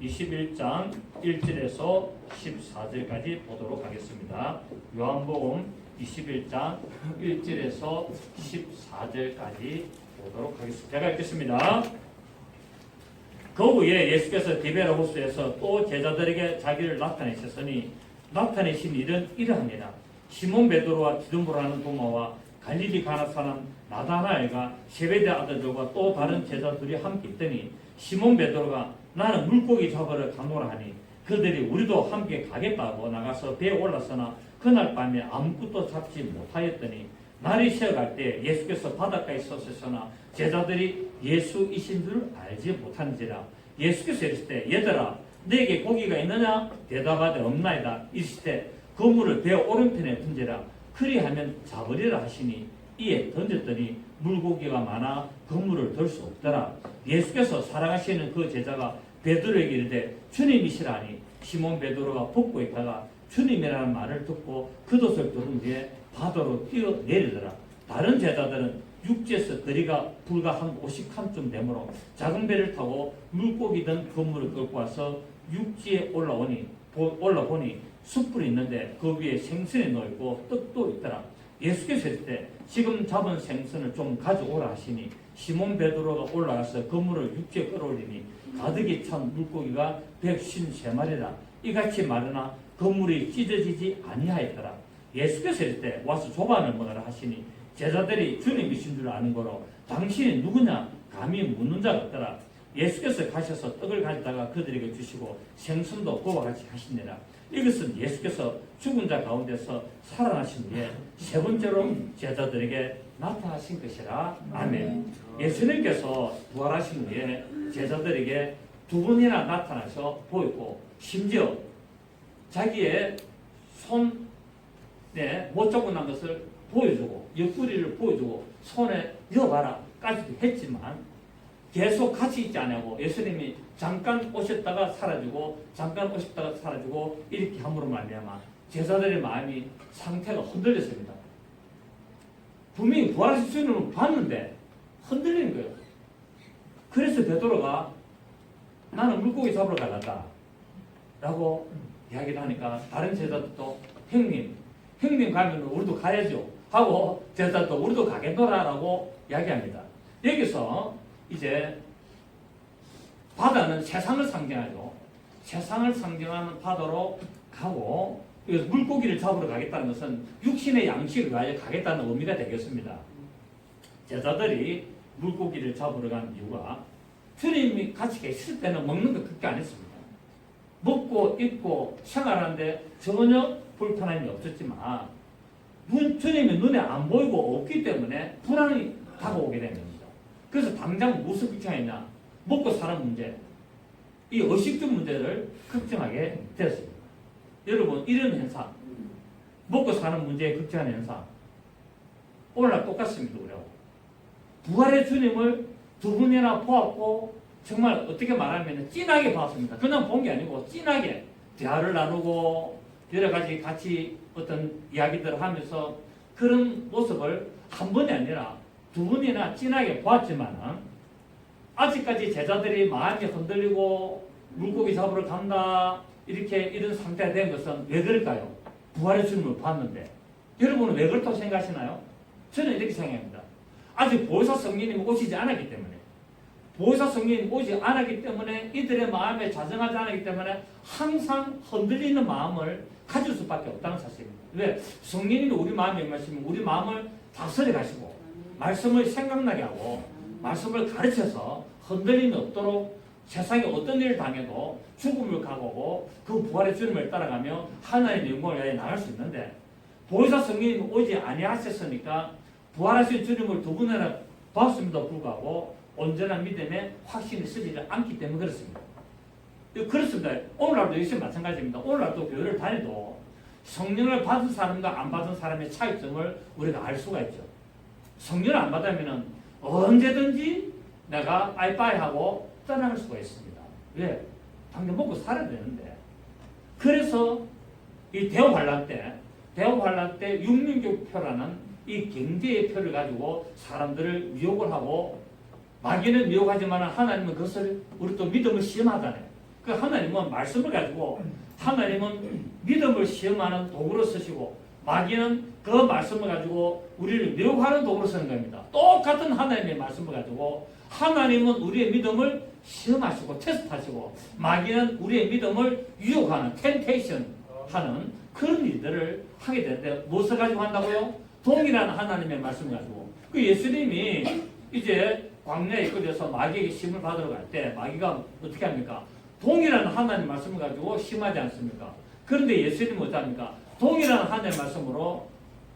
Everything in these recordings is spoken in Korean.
21장 1절에서 14절까지 보도록 하겠습니다. 요한복음 21장 1절에서 14절까지 보도록 하겠습니다. 제가 읽겠습니다. 그 후에 예수께서 디베라 호수에서 또 제자들에게 자기를 나타내셨으니 나타내신 일은 이러하니라. 시몬 베드로와 디두모라는 도마와 갈릴리 가나 사람 나다나엘과 세베대 아들들과 또 다른 제자들이 함께 있더니 시몬 베드로가 나는 물고기 잡으러 가노라 하니 그들이 우리도 함께 가겠다고 나가서 배에 올랐으나 그날 밤에 아무것도 잡지 못하였더니 날이 새어갈 때 예수께서 바닷가에 서셨으나 제자들이 예수이신 줄 알지 못한지라. 예수께서 이르시되 얘들아 내게 고기가 있느냐 대답하되 없나이다. 이르시되 그물을 배 오른편에 던지라. 그리하면 잡으리라 하시니 이에 던졌더니 물고기가 많아 그물을 들 수 없더라. 예수께서 사랑하시는 그 제자가 베드로에게 이르되 주님이시라니 시몬 베드로가 벗고 있다가 주님이라는 말을 듣고 겉옷을 두른 뒤에 바다로 뛰어내리더라. 다른 제자들은 육지에서 거리가 불과 한 50칸쯤 되므로 작은 배를 타고 물고기 든 그물을 끌고 와서 육지에 올라보니 숯불이 있는데 그 위에 생선이 놓이고 떡도 있더라. 예수께서 이르시되 지금 잡은 생선을 좀 가져오라 하시니 시몬 베드로가 올라가서 그물을 육지에 끌어올리니 가득히 찬 물고기가 153마리라. 이같이 마르나 그물이 찢어지지 아니하였더라. 예수께서 이르시되 와서 조반을 먹으라 하시니 제자들이 주님이신 줄 아는 거로 당신이 누구냐 감히 묻는 자가 없더라. 예수께서 가셔서 떡을 가져다가 그들에게 주시고 생선도 그와 같이 하시니라. 이것은 예수께서 죽은 자 가운데서 살아나신 후에 세 번째로 제자들에게 나타나신 것이라. 아멘. 예수님께서 부활하신 후에 제자들에게 두 번이나 나타나서 보였고 심지어 자기의 손에 못 잡고 난 것을 보여주고 옆구리를 보여주고 손에 여봐라 까지도 했지만 계속 같이 있지 않냐고. 예수님이 잠깐 오셨다가 사라지고 잠깐 오셨다가 사라지고 이렇게 함으로 말미암아 제자들의 마음이 상태가 흔들렸습니다. 분명히 부활하신 주님을 봤는데 흔들리는 거예요. 그래서 베드로가 나는 물고기 잡으러 가려다 라고 이야기를 하니까 다른 제자들도 형님 가면 우리도 가야죠 하고 제자들도 우리도 가겠노라 라고 이야기합니다. 여기서 이제 바다는 세상을 상징하죠. 세상을 상징하는 바다로 가고 물고기를 잡으러 가겠다는 것은 육신의 양식을 위하여 가겠다는 의미가 되겠습니다. 제자들이 물고기를 잡으러 간 이유가 주님이 같이 계실 때는 먹는 거 그렇게 안 했습니다. 먹고 입고 생활하는데 전혀 불편함이 없었지만 주님이 눈에 안 보이고 없기 때문에 불안이 다가오게 됩니다. 그래서 당장 무엇을 걱정했냐? 먹고 사는 문제, 이 의식주 문제를 걱정하게 되었습니다. 여러분 이런 현상, 먹고 사는 문제에 걱정하는 현상 오늘날 똑같습니다. 우리하고 부활의 주님을 두 분이나 보았고 정말 어떻게 말하면 진하게 봤습니다. 그냥 본 게 아니고 진하게 대화를 나누고 여러 가지 같이 어떤 이야기들을 하면서 그런 모습을 한 번이 아니라 두 분이나 진하게 보았지만 아직까지 제자들이 마음이 흔들리고 물고기 잡으러 간다 이렇게 이런 상태가 된 것은 왜 그럴까요? 부활의 주님을 봤는데 여러분은 왜 그렇다고 생각하시나요? 저는 이렇게 생각합니다. 아직 보혜사 성령님이 오시지 않았기 때문에 보혜사 성령님이 오지 않았기 때문에 이들의 마음에 자정하지 않았기 때문에 항상 흔들리는 마음을 가질 수밖에 없다는 사실입니다. 왜? 성령님이 우리 마음에 임하시면 우리 마음을 다스려 가시고 말씀을 생각나게 하고 말씀을 가르쳐서 흔들림이 없도록 세상에 어떤 일을 당해도 죽음을 각오하고 그 부활의 주님을 따라가며 하나님의 영광을 위하여 나갈 수 있는데 보혜사 성령님이 오지 아니하셨으니까 부활하신 주님을 두 분이나 봤음에도 불구하고 온전한 믿음에 확신이 서지를 않기 때문에 그렇습니다. 그렇습니다. 오늘날도 역시 마찬가지입니다. 오늘날도 교회를 다녀도 성령을 받은 사람과 안 받은 사람의 차이점을 우리가 알 수가 있죠. 성령을 안 받으면 언제든지 내가 아이빠이 하고 떠나갈 수가 있습니다. 왜? 당장 먹고 살아야 되는데. 그래서 이 대환란 때 육민교표라는 이 경제의 표를 가지고 사람들을 미혹을 하고 마귀는 미혹하지만 하나님은 그것을 우리 또 믿음을 시험하잖아요. 그 하나님은 말씀을 가지고 하나님은 믿음을 시험하는 도구로 쓰시고 마귀는 그 말씀을 가지고 우리를 미혹하는 도구로 쓰는 겁니다. 똑같은 하나님의 말씀을 가지고 하나님은 우리의 믿음을 시험하시고 테스트하시고 마귀는 우리의 믿음을 유혹하는 텐테이션 하는 그런 일들을 하게 되는데 무엇을 가지고 한다고요? 동일한 하나님의 말씀을 가지고 그 예수님이 이제 광야에 이끌려서 마귀에게 시험을 받으러 갈 때 마귀가 어떻게 합니까? 동일한 하나님 말씀을 가지고 심하지 않습니까? 그런데 예수님은 어떻습니까? 동일한 하나님 말씀으로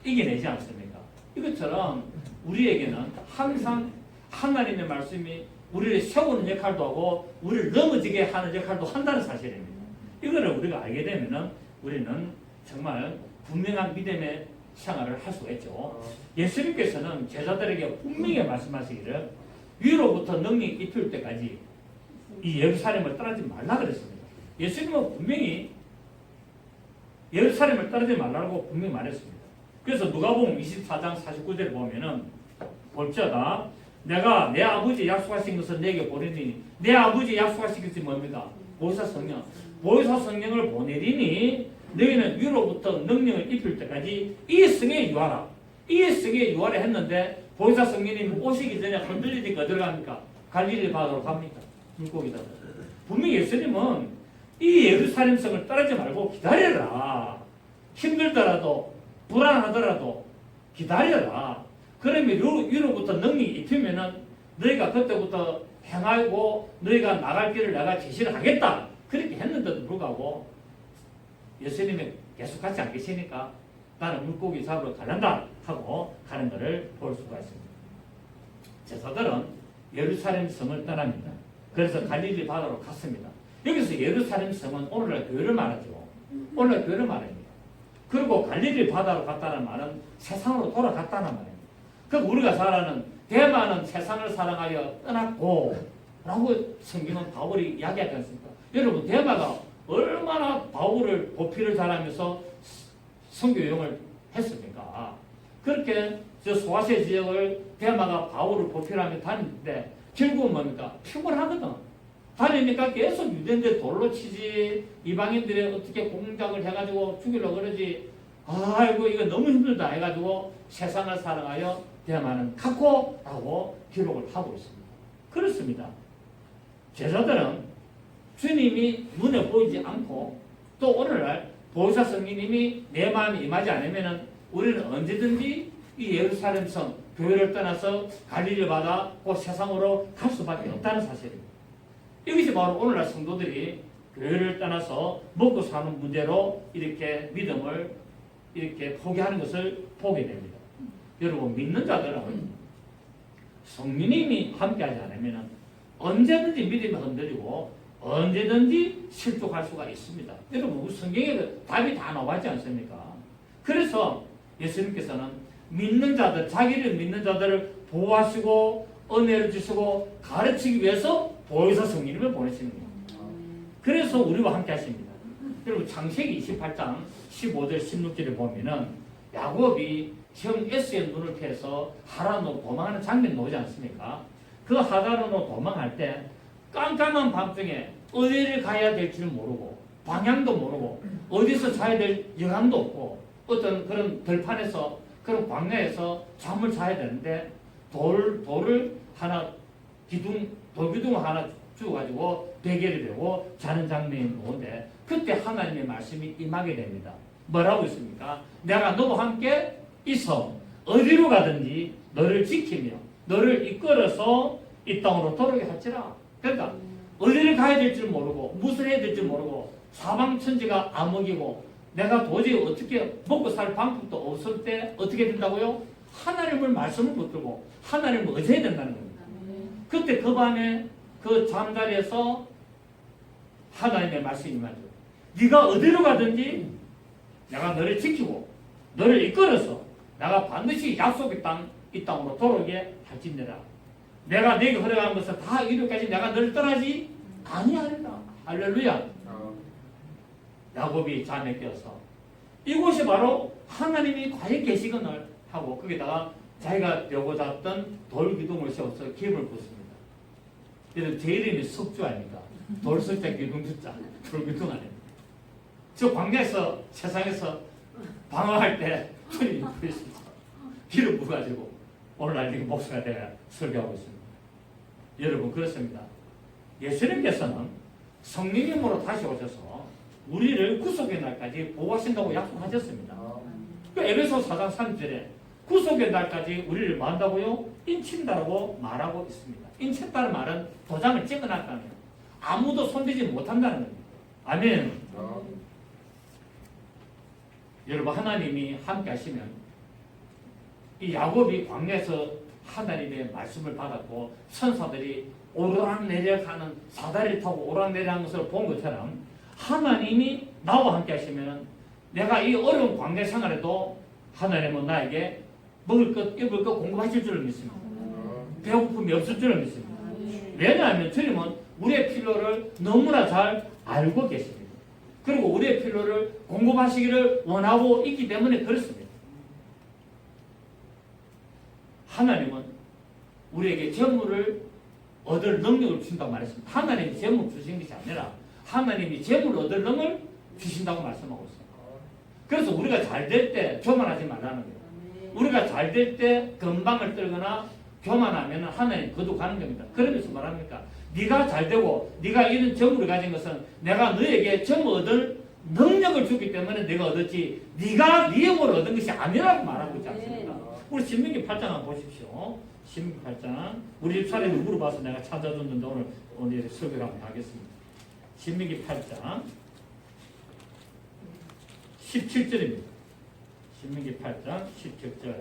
이겨내지 않습니까? 이것처럼 우리에게는 항상 하나님의 말씀이 우리를 세우는 역할도 하고 우리를 넘어지게 하는 역할도 한다는 사실입니다. 이거를 우리가 알게 되면은 우리는 정말 분명한 믿음의 생활을 할 수가 있죠. 예수님께서는 제자들에게 분명히 말씀하시기를 위로부터 능력이 입힐 때까지 이 예루살렘을 떠나지 말라 그랬습니다. 예수님은 분명히 예루살렘을 떠나지 말라고 분명히 말했습니다. 그래서 누가복음 24장 49절에 보면은 볼지어다 내가 내 아버지 약속하신 것을 내게 보내리니 내 아버지 약속하신 것이 뭡니까? 보혜사 성령. 보혜사 성령을 보내리니 너희는 위로부터 능력을 입힐 때까지 이 성에 유하라. 이 성에 유하라 했는데 보혜사 성령님 오시기 전에 흔들리니까 어디로 갑니까? 갈릴리 바다로 갑니까? 물고기다. 분명히 예수님은 이 예루살렘 성을 떠나지 말고 기다려라. 힘들더라도 불안하더라도 기다려라. 그러면 위로부터 능력이 입히면은 너희가 그때부터 행하고 너희가 나갈 길을 내가 제시를 하겠다. 그렇게 했는데도 불구하고 예수님이 계속 같이 안 계시니까 나는 물고기 잡으러 가란다 하고 가는 것을 볼 수가 있습니다. 제사들은 예루살렘 성을 떠납니다. 그래서 갈릴리 바다로 갔습니다. 여기서 예루살렘 성은 오늘날 교회를 말하죠. 오늘날 교회를 말합니다. 그리고 갈릴리 바다로 갔다는 말은 세상으로 돌아갔다는 말입니다. 그 우리가 잘 아는 대만은 세상을 사랑하여 떠났고 라고 성경은 바울이 이야기하지 않습니까? 여러분 대마가 얼마나 바울을 보필을 잘하면서 선교용을 했습니까? 그렇게 저 소아시아 지역을 대마가 바울을 보필하며 다니는데 결국은 뭡니까? 피곤하거든. 다니니까 계속 유대인들 돌로 치지 이방인들이 어떻게 공작을 해가지고 죽이려고 그러지 아이고 이거 너무 힘들다 해가지고 세상을 사랑하여 대마는 갔고 라고 기록을 하고 있습니다. 그렇습니다. 제자들은 주님이 눈에 보이지 않고 또 오늘날 보혜사 성령님이 내 마음에 임하지 않으면 우리는 언제든지 이 예루살렘 성 교회를 떠나서 갈릴리 바다 곧 세상으로 갈 수밖에 없다는 사실입니다. 이것이 바로 오늘날 성도들이 교회를 떠나서 먹고 사는 문제로 이렇게 믿음을 이렇게 포기하는 것을 보게 됩니다. 여러분 믿는 자들은 성령님이 함께하지 않으면 언제든지 믿음이 흔들리고 언제든지 실족할 수가 있습니다. 여러분 성경에 답이 다 나와있지 않습니까? 그래서 예수님께서는 믿는 자들, 자기를 믿는 자들을 보호하시고 은혜를 주시고 가르치기 위해서 보혜사 성령님을 보내시는 겁니다. 그래서 우리와 함께 하십니다. 여러분 창세기 28장 15절 16절에 보면은 야곱이 형 에스의 눈을 피해서 하란으로 도망하는 장면이 나오지 않습니까? 그 하란으로 도망할 때 깜깜한 밤중에 어디를 가야 될지 모르고 방향도 모르고 어디서 자야 될 영감도 없고 어떤 그런 들판에서 그런 광야에서 잠을 자야 되는데 돌을 하나 돌기둥 하나 주어가지고 베개를 베고 자는 장면이 나오는데 그때 하나님의 말씀이 임하게 됩니다. 뭐라고 있습니까? 내가 너와 함께 있어 어디로 가든지 너를 지키며 너를 이끌어서 이 땅으로 돌아오게 할지라. 그러니까 어디를 가야 될지 모르고 무엇을 해야 될지 모르고 사방천지가 암흑이고 내가 도저히 어떻게 먹고 살 방법도 없을 때 어떻게 된다고요? 하나님을 말씀을 붙들고 하나님을 의지해야 된다는 겁니다. 그때 그 밤에 그 잠자리에서 하나님의 말씀이 임하죠. 네가 어디로 가든지 내가 너를 지키고 너를 이끌어서 내가 반드시 약속의 땅, 이 땅으로 돌아오게 할지니라. 내가 내게 허락한 것을 다 이루기까지 내가 너를 떠나지 아니하리라. 할렐루야. 야곱이 잠에 깨어서 이곳이 바로 하나님이 과연 계시거늘 하고 거기다가 자기가 려고 잡던 돌기둥을 세워서 기름을 붓습니다. 그래서 제 이름이 석주 아닙니까? 돌설자 길궁술자 돌길궁 아니에요. 저 광야에서 세상에서 방황할 때 주님이 부르시고 기름 부어가지고 오늘날 이렇게 목사가 되어 설교하고 있습니다. 여러분 그렇습니다. 예수님께서는 성령님으로 다시 오셔서 우리를 구속의 날까지 보호하신다고 약속하셨습니다. 그 에베소 4장 3절에 구속의 날까지 우리를 뭐 한다고요? 인친다고 말하고 있습니다. 인친다는 말은 도장을 찍어놨다는 거예요. 아무도 손대지 못한다는 겁니다. 아멘. 여러분 하나님이 함께 하시면 이 야곱이 광야에서 하나님의 말씀을 받았고 천사들이 오르락내리락하는 사다리를 타고 오르락내리락하는 것을 본 것처럼 하나님이 나와 함께 하시면 내가 이 어려운 광야 생활에도 하나님은 나에게 먹을 것, 입을 것 공급하실 줄을 믿습니다. 배고픔이 없을 줄을 믿습니다. 왜냐하면 주님은 우리의 필요를 너무나 잘 알고 계십니다. 그리고 우리의 필요를 공급하시기를 원하고 있기 때문에 그렇습니다. 하나님은 우리에게 재물을 얻을 능력을 주신다고 말했습니다. 하나님이 재물 주신 것이 아니라 하나님이 재물을 얻을 능력을 주신다고 말씀하고 있습니다. 그래서 우리가 잘 될 때 교만하지 말라는 거예요. 우리가 잘 될 때 건방을 떨거나 교만하면 하나님 거두가는 겁니다. 그러면서 말합니까? 네가 잘 되고 네가 이런 재물을 가진 것은 내가 너에게 재물 얻을 능력을 주기 때문에 네가 얻었지 네가 네 힘으로 얻은 것이 아니라고 말하고 있지 않습니까? 우리 신명기 8장 한번 보십시오. 신명기 8장 우리 집사람이 물어봐서 내가 찾아줬는데 오늘 설교를 한번 하겠습니다. 신명기 8장 17절입니다. 신명기 8장 17절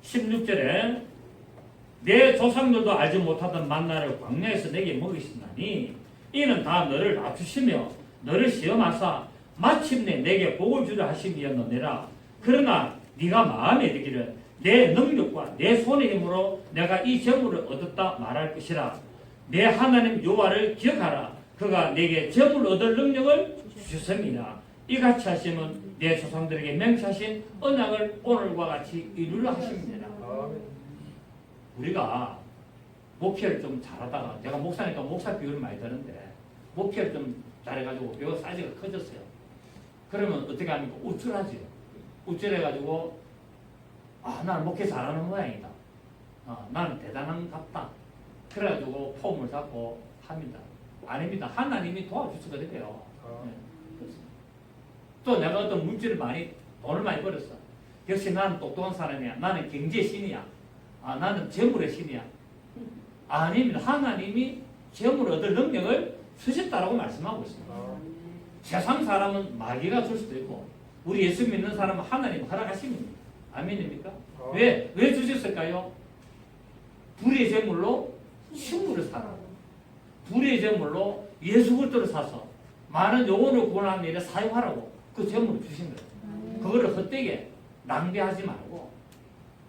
16절에 내 조상들도 알지 못하던 만나를 광야에서 내게 먹이시나니 이는 다 너를 낮추시며 너를 시험하사 마침내 내게 복을 주려 하심이었느니라. 그러나 네가 마음에 드기를 내 능력과 내 손의 힘으로 내가 이 재물을 얻었다 말할 것이라. 내 하나님 여호와를 기억하라. 그가 내게 재물 얻을 능력을 주셨습니다. 이같이 하시면 내 조상들에게 맹세하신 언약을 오늘과 같이 이루려 하십니다. 우리가 목회를 좀 잘하다가 내가 목사니까 목사 비율을 많이 드는데 목회를 좀 잘해가지고 배우 사이즈가 커졌어요. 그러면 어떻게 합니까? 우쭐하지요. 우쭐해가지고 나는 목회 잘하는 모양이다. 나는 대단한 갑다. 그래가지고 폼을 잡고 합니다. 아닙니다. 하나님이 도와주시거든요. 네. 또 내가 어떤 물질을 돈을 많이 벌었어. 역시 나는 똑똑한 사람이야. 나는 경제의 신이야. 나는 재물의 신이야. 아닙니다. 하나님이 재물을 얻을 능력을 주셨다라고 말씀하고 있습니다. 세상 사람은 마귀가 줄 수도 있고 우리 예수 믿는 사람은 하나님 허락하십니다. 아멘입니까? 왜 주셨을까요? 불의 제물로 식물을 사라. 불의 제물로 예수 그리스도를 사서 많은 영혼을 구원하는 일에 사용하라고 그 제물을 주신 거예요. 그거를 헛되게 낭비하지 말고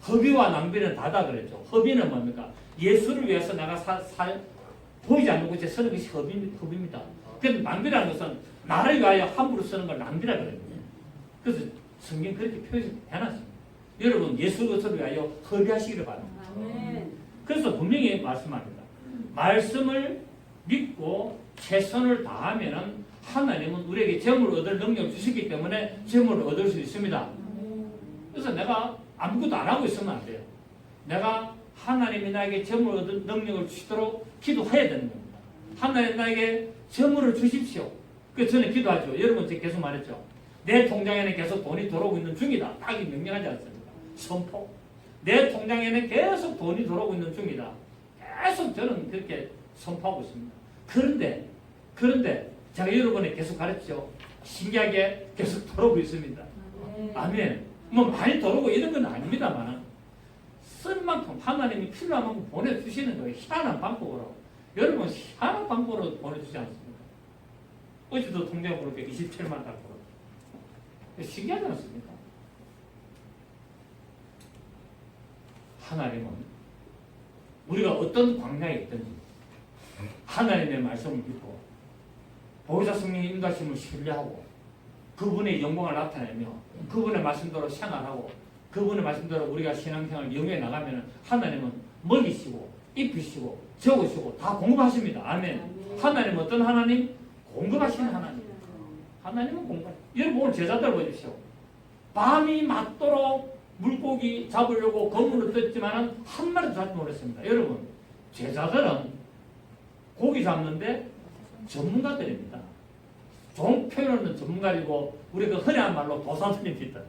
허비와 낭비는 다다 그랬죠. 허비는 뭡니까? 예수를 위해서 내가 보이지 않는 곳에 쓰는 것이 허비입니다. 그런데 낭비라는 것은 나를 위하여 함부로 쓰는 걸 낭비라 그랬거든요. 그래서 성경 그렇게 표현해놨습니다. 여러분 예수 그리스도를 위하여 허비하시기를 바랍니다. 그래서 분명히 말씀합니다. 말씀을 믿고 최선을 다하면은 하나님은 우리에게 재물을 얻을 능력을 주시기 때문에 재물을 얻을 수 있습니다. 그래서 내가 아무것도 안 하고 있으면 안 돼요. 내가 하나님이 나에게 재물을 얻을 능력을 주시도록 기도해야 되는 겁니다. 하나님 나에게 재물을 주십시오. 그래서 저는 기도하죠. 여러분 제가 계속 말했죠. 내 통장에는 계속 돈이 들어오고 있는 중이다. 딱이 명령하지 않습니까? 선포. 내 통장에는 계속 돈이 들어오고 있는 중이다. 계속 저는 그렇게 선포하고 있습니다. 그런데 제가 여러분에 계속 가르치죠. 신기하게 계속 들어오고 있습니다. 아멘. 뭐 많이 들어오고 이런 건 아닙니다만 쓴 만큼 하나님이 필요한 만큼 보내주시는 거예요. 희한한 방법으로. 여러분 희한한 방법으로 보내주지 않습니까? 어제도 통장 보니까 27만 달 보내. 신기하지 않습니까? 하나님은 우리가 어떤 광야에 있든지 하나님의 말씀을 믿고 보혜사 성령의 인도하심을 신뢰하고 그분의 영광을 나타내며 그분의 말씀대로 생활하고 그분의 말씀대로 우리가 신앙생활 영위해 나가면 하나님은 먹이시고 입히시고 적으시고 다 공급하십니다. 아멘. 하나님 어떤 하나님? 공급하시는 하나님. 하나님은 공급. 여러분 오늘 제자들 보십시오. 밤이 맞도록 물고기 잡으려고 건물을 떴지만 한 마리도 잡지 못했습니다. 여러분 제자들은 고기 잡는데 전문가들입니다. 종 표현은 전문가이고 우리 그 흔한 말로 도사들입니다.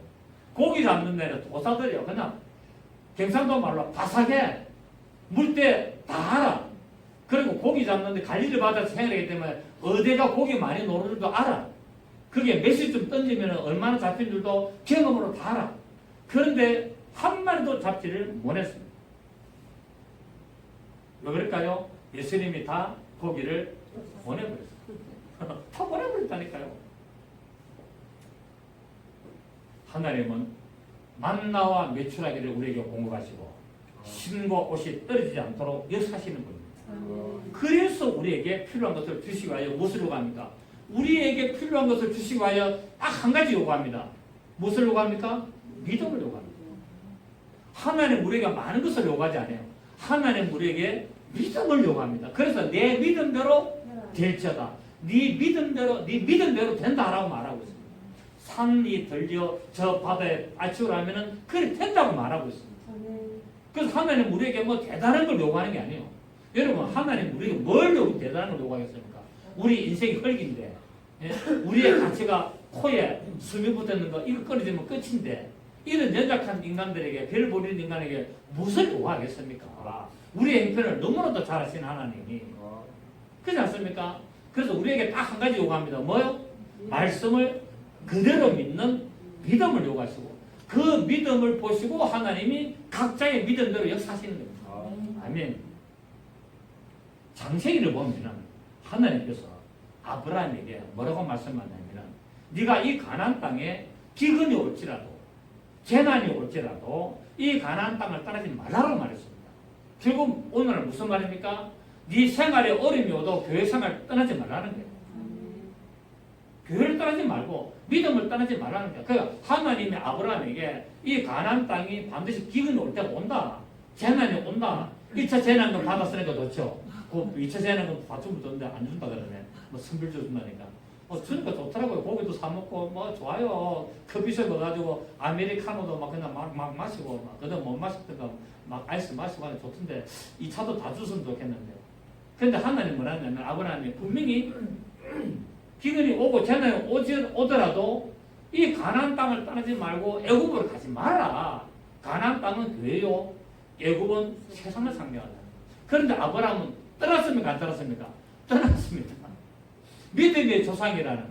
고기 잡는 데는 도사들이요. 그냥 경상도 말로 바삭해. 물때 다 알아. 그리고 고기 잡는데 관리를 받아서 생활하기 때문에 어디가 고기 많이 노는 줄도 알아. 그게 몇 시쯤 던지면 얼마나 잡힌 줄도 경험으로 다 알아. 그런데 한 마리도 잡지를 못했습니다. 왜 그럴까요? 예수님이 다 고기를 보내버렸어요. 다 보내버렸다니까요. 하나님은 만나와 메추라기를 우리에게 공급하시고 신과 옷이 떨어지지 않도록 역사하시는 분입니다. 그래서 우리에게 필요한 것을 주시기 위하여 무엇을 요구합니까? 우리에게 필요한 것을 주시기 위하여 딱 한 가지 요구합니다. 무엇을 요구합니까? 믿음을 요구합니다. 하나님 우리에게 많은 것을 요구하지 않아요. 하나님 우리에게 믿음을 요구합니다. 그래서 내 믿음대로 될지어다. 네 믿음대로 된다라고 말하고 있습니다. 산이 들려 저 바다에 아치우라면은 그래 된다고 말하고 있습니다. 그래서 하나님 우리에게 뭐 대단한 걸 요구하는 게 아니에요. 여러분 하나님 우리에게 뭘 대단한 걸 요구하겠습니까? 우리 인생이 흙인데 예? 우리의 가치가 코에 숨이 붙었는 거 이거 끊어지면 끝인데 이런 연약한 인간들에게 별 보리는 인간에게 무엇을 요구하겠습니까? 우리의 형편을 너무나도 잘 아시는 하나님이 그렇지 않습니까? 그래서 우리에게 딱 한 가지 요구합니다. 뭐요? 말씀을 그대로 믿는 믿음을 요구하시고 그 믿음을 보시고 하나님이 각자의 믿음대로 역사하시는 겁니다. 아멘. 창세기를 보면 하나님께서 아브라함에게 뭐라고 말씀하냐면 네가 이 가나안 땅에 기근이 올지라도 재난이 올지라도 이 가나안 땅을 떠나지 말라고 말했습니다. 결국 오늘은 무슨 말입니까? 네 생활에 어려움이 오도 교회 생활 떠나지 말라는 거예요. 교회를 떠나지 말고 믿음을 떠나지 말라는 거예요. 그러니까 하나님이 아브라함에게 이 가나안 땅이 반드시 기근이 올 때가 온다. 재난이 온다. 1차 재난금 받았으니까 좋죠. 그 2차 재난금 받으면 좋은데 안 준다 그러네. 뭐 선물 준다니까. 주니까 좋더라고요. 고기도 사 먹고 뭐 좋아요. 커피숍 가가지고 아메리카노도 막 그냥 막 마시고 막 그다음 못 마셨던가 막 아이스 마시고 하면 좋던데 2차도 다 줬으면 좋겠는데. 근데 하나님 뭐라 하냐면 아브라함이 분명히 기근이 오고 재난이 오더라도 이 가나안 땅을 떠나지 말고 애굽으로 가지 마라. 가나안 땅은 교회요. 애굽은 세상을 상징하다. 그런데 아브라함은 떠났습니까? 안 떠났습니까? 떠났습니다. 믿음의 조상이라는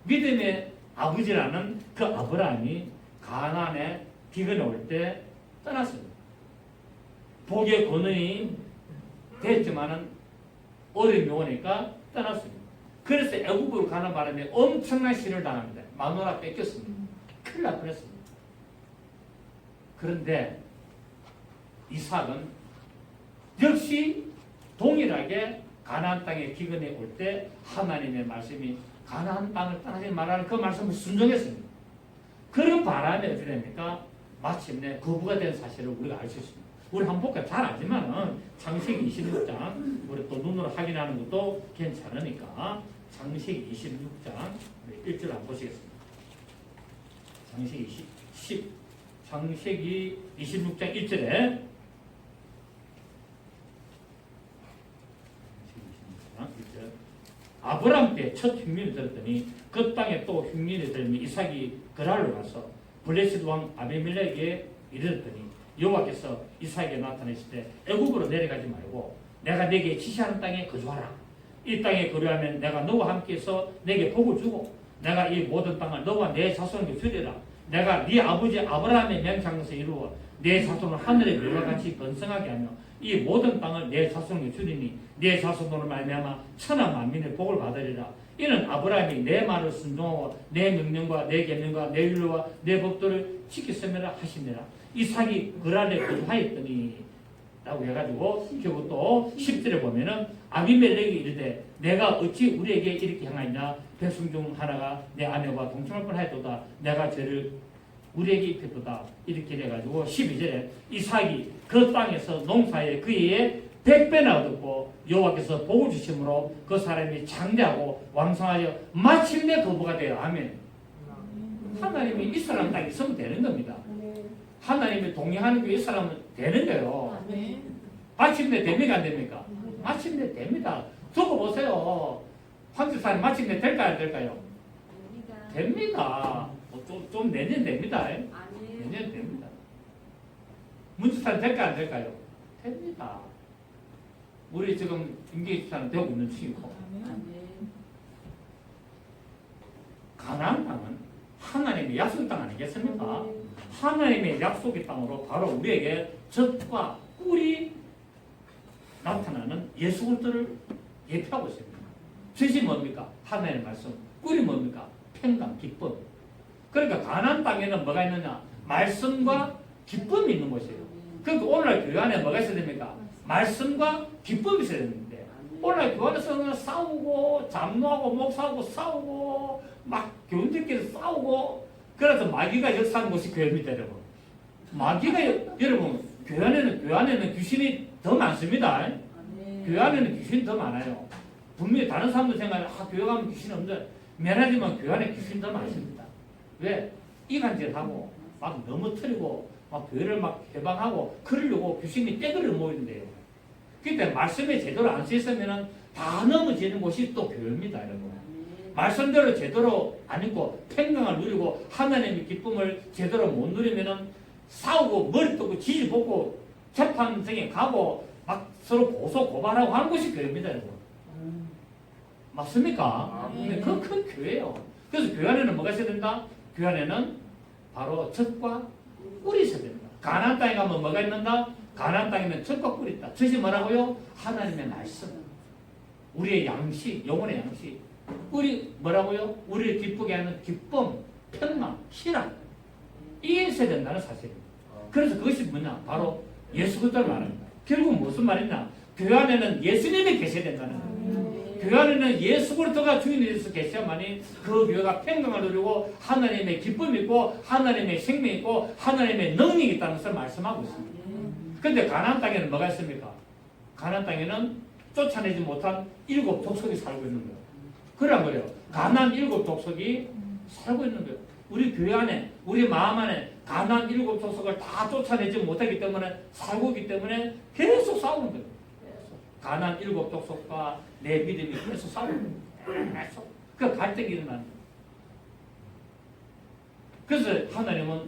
믿음의 아버지라는 그 아브라함이 가나안에 기근이 올 때 떠났습니다. 복의 권능이 됐지만은 어려움이 오니까 떠났습니다. 그래서 애굽으로 가는 바람에 엄청난 시련을 당합니다. 마누라 뺏겼습니다. 큰일 날 뻔했습니다. 그런데 이삭은 역시 동일하게 가나안 땅에 기근이 올 때 하나님의 말씀이 가나안 땅을 떠나지 말라는 그 말씀을 순종했습니다. 그런 바람에 어떻게 됩니까? 마침내 거부가 된 사실을 우리가 알 수 있습니다. 우리 한번 볼까요? 잘 알지만은 창세기 26장 우리 또 눈으로 확인하는 것도 괜찮으니까 창세기 26장 1절 한번 보시겠습니다. 창세기 26장 1절에 아브라함 때 첫 흉년이 들었더니 그 땅에 또 흉년이 들면 이삭이 그랄로 가서 블레셋 왕 아비멜렉에게 이르렀더니 여호와께서 이삭에게 나타내실 때 애굽으로 내려가지 말고 내가 네게 지시하는 땅에 거주하라. 이 땅에 거주하면 내가 너와 함께해서 내게 복을 주고 내가 이 모든 땅을 너와 내 자손에게 주리라. 내가 네 아버지 아브라함의 맹장에서 이루어 내 자손을 하늘의 별과 같이 번성하게 하며 이 모든 땅을 내 자손에게 주리니 내 자손으로 말미암아 천하 만민의 복을 받으리라. 이는 아브라함이 내 말을 순종하고 내 명령과 내 계명과 내 율례와 내 법도를 지켰음이라 하시니라. 이삭이 그랄에 거주하였더니 라고 해가지고 결국 또 10절에 보면은 아비멜렉이 이르되 내가 어찌 우리에게 이렇게 행하였냐. 백성 중 하나가 내 아내와 동침할 뻔하였도다. 내가 죄를 우리에게 입혔도다. 이렇게 해가지고 12절에 이삭이 그 땅에서 농사에 그의 100배나 얻었고 여호와께서 복을 주심으로 그 사람이 장대하고 왕성하여 마침내 거부가 되어 아멘. 하나님이 이 사람 딱 있으면 되는 겁니다. 하나님이 동의하는 게 이 사람은 되는 거예요. 마침내 됩니까 안 됩니까? 마침내 됩니다. 두고 보세요. 황제사님 마침내 될까요 안 될까요? 됩니다. 좀 내년 됩니다. 내년 됩니다. 문지사님 될까요 안 될까요? 됩니다. 우리 지금 임기사는 되고 있는 중이고. 가나안 땅은 하나님의 약속의 땅 아니겠습니까? 하나님의 약속의 땅으로 바로 우리에게 젖과 꿀이 나타나는 예수 그리스도를 예표하고 있습니다. 젖이 뭡니까? 하나님의 말씀. 꿀이 뭡니까? 평강, 기쁨. 그러니까 가나안 땅에는 뭐가 있느냐? 말씀과 기쁨이 있는 곳이에요. 그러니까 오늘날 교회 안에 뭐가 있어야 됩니까? 말씀과 기쁨이 있어야 되는데 오늘날 교회 안에서는 싸우고 잡노하고 목사하고 싸우고 막 교인들끼리 싸우고 그래서 마귀가 역사하는 곳이 교회입니다, 여러분. 마귀가 여러분 교회 안에는 귀신이 더 많습니다. 교회 안에는 귀신이 더 많아요. 분명히 다른 사람들 생각에 교회 가면 귀신이 없는데 미안하지만 교회 안에 귀신이 더 많습니다. 왜? 이간질하고 막 넘어뜨리고 막 교회를 막 해방하고 그러려고 귀신이 떼그를 모이는데요. 그때 말씀에 제대로 안 쓰였으면 다 넘어지는 곳이 또 교회입니다, 여러분. 말씀대로 제대로 안 읽고 평강을 누리고 하나님의 기쁨을 제대로 못 누리면은 싸우고 머리 뜨고 지지 볶고 재판정에 가고 막 서로 고소 고발하고 하는 곳이 교회입니다, 여러분. 맞습니까? 근데 그건 큰 교회예요. 그래서 교회 안에는 뭐가 있어야 된다? 교회 안에는 바로 젖과 꿀이 있어야 됩니다. 가나안 땅에 가면 뭐가 있는다? 가나안 땅에는 젖과 꿀이 있다. 젖이 뭐라고요? 하나님의 말씀. 우리의 양식, 영혼의 양식. 꿀이 뭐라고요? 우리를 기쁘게 하는 기쁨, 평강, 희락. 이게 있어야 된다는 사실입니다. 그래서 그것이 뭐냐? 바로 예수 그리스도를 말합니다. 결국 무슨 말이냐? 교회 안에는 예수님이 계셔야 된다는 거예요. 교회 안에는 예수 그리스도가 주인이 되어서 계셔야만이 그 교회가 평강을 누리고 하나님의 기쁨이 있고 하나님의 생명이 있고 하나님의 능력이 있다는 것을 말씀하고 있습니다. 그런데 가나안 땅에는 뭐가 있습니까? 가나안 땅에는 쫓아내지 못한 7 족속이 살고 있는 거예요. 그러란 말이에요. 가나안 7 족속이 살고 있는 거예요. 우리 교회 안에, 우리 마음 안에 가나안 7 족속을 다 쫓아내지 못하기 때문에 살고 있기 때문에 계속 싸우는 거예요. 가나안 7 족속과 내 믿음이 계속 싸우는 거예요. 계속. 그 갈등이 일어나는 거예요. 그래서 하나님은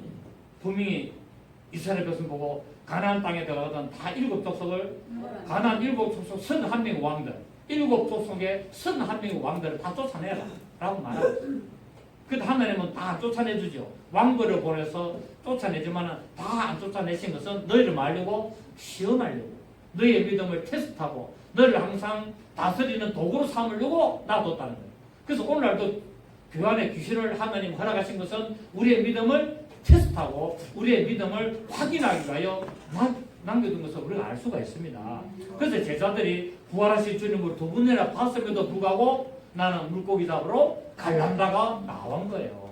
분명히 이스라엘 백성 보고 가나안 땅에 들어가던 다 7 족속을 가나안 7 족속 31명의 왕들 7 족속의 31명의 왕들을 다 쫓아내라 라고 말하고 있어요. 그래서 하나님은 다 쫓아내주죠. 왕벌을 보내서 쫓아내지만 다 안 쫓아내신 것은 너희를 말려고 시험하려고 너희의 믿음을 테스트하고 너희를 항상 다스리는 도구로 삼으려고 놔뒀다는 거예요. 그래서 오늘날도 교회 안에 귀신을 하나님 허락하신 것은 우리의 믿음을 테스트하고 우리의 믿음을 확인하기 위하여 남겨둔 것을 우리가 알 수가 있습니다. 그래서 제자들이 부활하신 주님을 2분이나 봤음에도 불구하고 나는 물고기 잡으러 갈란다가 나온 거예요.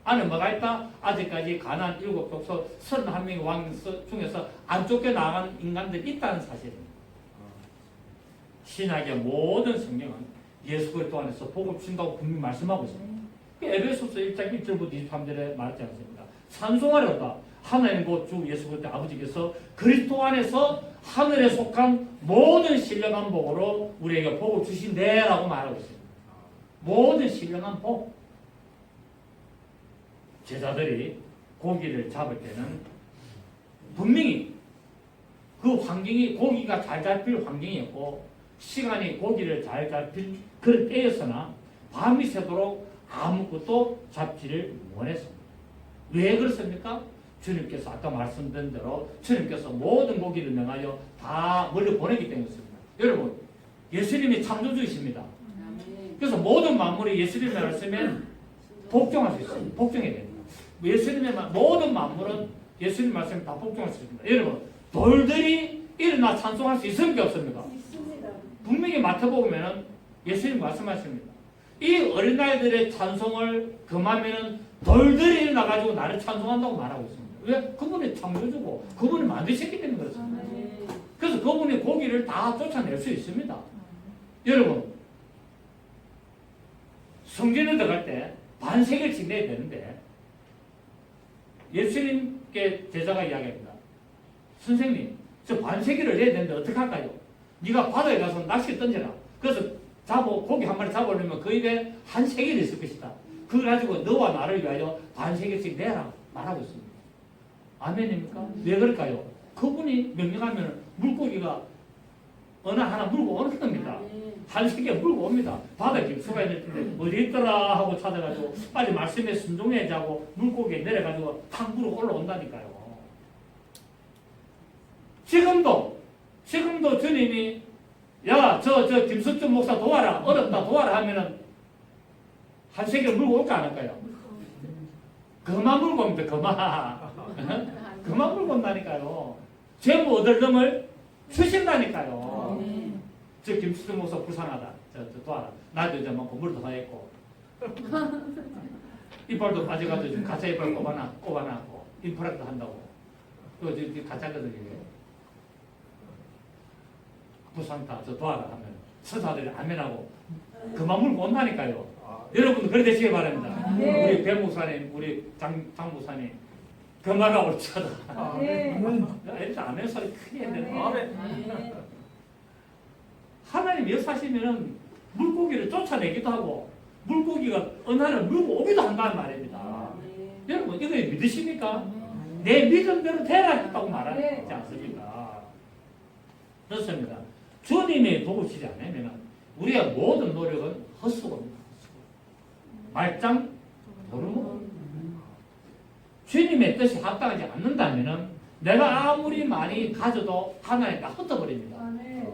안에 뭐가 있다? 아직까지 가나안 7 족속 31명의 왕 중에서 안 쫓겨나간 인간들이 있다는 사실입니다. 신약의 모든 성경은 예수 그리스도 안에서 복을 주신다고 분명히 말씀하고 있습니다. 에베소서 1장 1절부터 23절에 말하지 않습니까? 찬송하려다 하나님 곧 주 예수 그리스도 아버지께서 그리스도 안에서 하늘에 속한 모든 신령한 복으로 우리에게 복을 주신대라고 말하고 있습니다. 모든 신령한 복. 제자들이 고기를 잡을 때는 분명히 그 환경이 고기가 잘 잡힐 환경이었고 시간이 고기를 잘 잡힐 그런 때였으나 밤이 새도록 아무것도 잡지를 못했습니다. 왜 그렇습니까? 주님께서 아까 말씀드린 대로 주님께서 모든 고기를 명하여 다 멀리 보내기 때문이었습니다. 여러분, 예수님이 창조주이십니다. 그래서 모든 만물이 예수님의 말씀에 복종할 수 있습니다. 복종해야 됩니다. 예수님의 모든 만물은 예수님 말씀에 다 복종할 수 있습니다. 여러분, 돌들이 일어나 찬송할 수 있습니까? 없습니까? 분명히 마태복음에는 예수님 말씀하십니다. 이 어린아이들의 찬송을 금하면은 돌들이 일어나가지고 나를 찬송한다고 말하고 있습니다. 왜? 그분이 창조주고 그분이 만드셨기 때문에 그렇습니다. 그래서 그분이 고기를 다 쫓아낼 수 있습니다. 여러분, 성전에 들어갈 때 반세겔씩 내야 되는데 예수님께 제자가 이야기합니다. 선생님, 저 반세겔을 내야 되는데 어떡할까요? 네가 바다에 가서 낚시 던져라. 그래서 고기 한 마리 잡으려면 그 입에 한 세겔이 있을 것이다. 그걸 가지고 너와 나를 위하여 반세겔씩 내라 말하고 있습니다. 아멘입니까? 왜 그럴까요? 그분이 명령하면 물고기가 어느 하나 물고 오는 겁니다. 한 세계 물고 옵니다. 바다에 김수가 있을 텐데 어디 있더라 하고 찾아가지고 빨리 말씀에 순종해자고 물고기에 내려가지고 탁 물어 올라온다니까요. 지금도 주님이 야, 저 김석준 목사 도와라, 어렵다 도와라 하면은 한 세계 물고 올까 안 할까요? 그만 물고 옵니다. 그만 물고 온다니까요. 전부 얻을 놈을 주신다니까요. 저 김수준 목사 불쌍하다. 저 도와라. 나도 이제 먹고 물도 다 했고 이빨도 빠져가지고 지금 가짜 이빨 꼽아놨고 임플란트 한다고. 그거 지금 가짜거든요. 불쌍하다. 저 도와라 하면 서사들이 아멘하고 그만 물고 온다니까요. 여러분도 그래 되시기 바랍니다. 우리 배 목사님, 우리 장 목사님 그만가 올쳐다. 일단 아멘 소리 크게 해야 되는. 하나님 역사하시면은 물고기를 쫓아내기도 하고 물고기가 어느 하나 물고 오기도 한다는 말입니다. 여러분 이거 믿으십니까? 내 믿음대로 되라 했다고 말하지 않습니까? 그렇습니다. 주님이 도우시지 않으면 우리의 모든 노력은 헛수고입니다. 말짱 도루묵. 주님의 뜻이 합당하지 않는다면 내가 아무리 많이 가져도 하나님 다 흩어버립니다.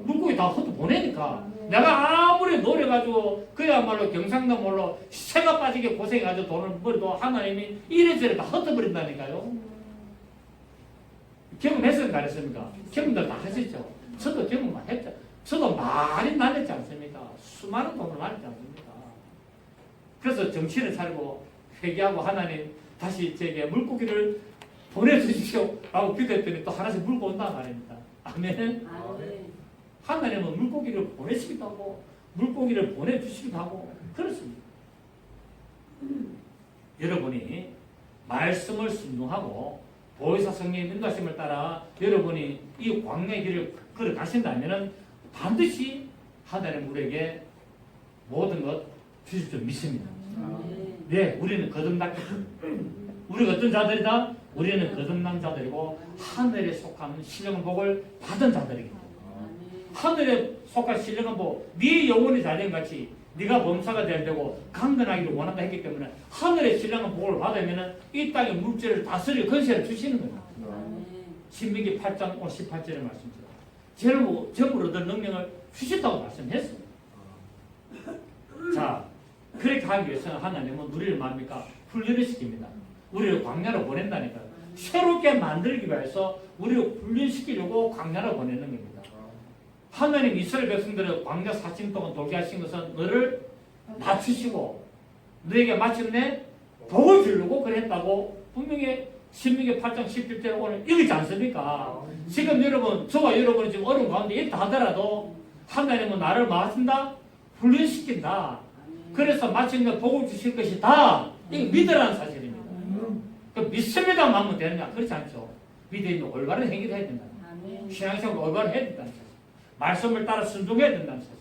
물고기 다 흩어보내니까 내가 아무리 노력가지고 그야말로 경상도 몰로 새가 빠지게 고생해가지고 돈을 벌어도 하나님이 이래저래 다 흩어버린다니까요. 경험했습니까? 안 했습니까? 경험들 다 하셨죠? 저도 경험 했죠. 저도 많이 날렸지 않습니까? 수많은 돈을 날렸지 않습니까? 그래서 정신을 차리고 회개하고 하나님 다시 제게 물고기를 보내주십시오 라고 기도했더니 또 하나씩 물고 온다 말입니다. 아멘. 하나님은 물고기를 보내시기도 하고 물고기를 보내주시기도 하고 그렇습니다. 여러분이 말씀을 순종하고 보혜사 성령의 인도하심을 따라 여러분이 이 광야의 길을 걸어가신다면 반드시 하나님 우리에게 모든 것 주실 줄 믿습니다. 네, 우리는 거듭났기 때문에. 우리가 어떤 자들이다? 우리는 거듭난 자들이고 하늘에 속한 신령한 복을 받은 자들입니다. 하늘에 속한 신령한 복, 네 영혼이 잘된 같이 네가 범사가 돼야 되고 강건하기를 원한다 했기 때문에 하늘의 신령한 복을 받으면 이 땅의 물질을 다스릴 권세를 주시는 겁니다. 신명기 8장 18절의 말씀입니다. 전부 얻을 능력을 주셨다고 말씀했습니다. 자, 그렇게 하기 위해서는 하나님은 우리를 뭡니까? 훈련을 시킵니다. 우리를 광야로 보낸다니까요. 새롭게 만들기 위해서 우리를 훈련시키려고 광야로 보내는 겁니다. 하나님 이스라엘 백성들을 광야 40년 동안 돌게 하신 것은 너를 낮추시고 너에게 마침내 복을 주려고 그랬다고 분명히 신명기 8장 17절에 오늘 읽지 않습니까? 지금 여러분, 저와 여러분이 지금 어려운 가운데 있다 하더라도 하나님은 나를 마친다? 훈련시킨다. 그래서 마침내 복을 주실 것이다. 이거 믿으라는 사실입니다. 그 믿습니다만 하면 되느냐? 그렇지 않죠. 믿음이 올바른 행위를 해야 된다. 신앙생활을 올바른 해야 된다는 사실. 말씀을 따라 순종해야 된다는 사실.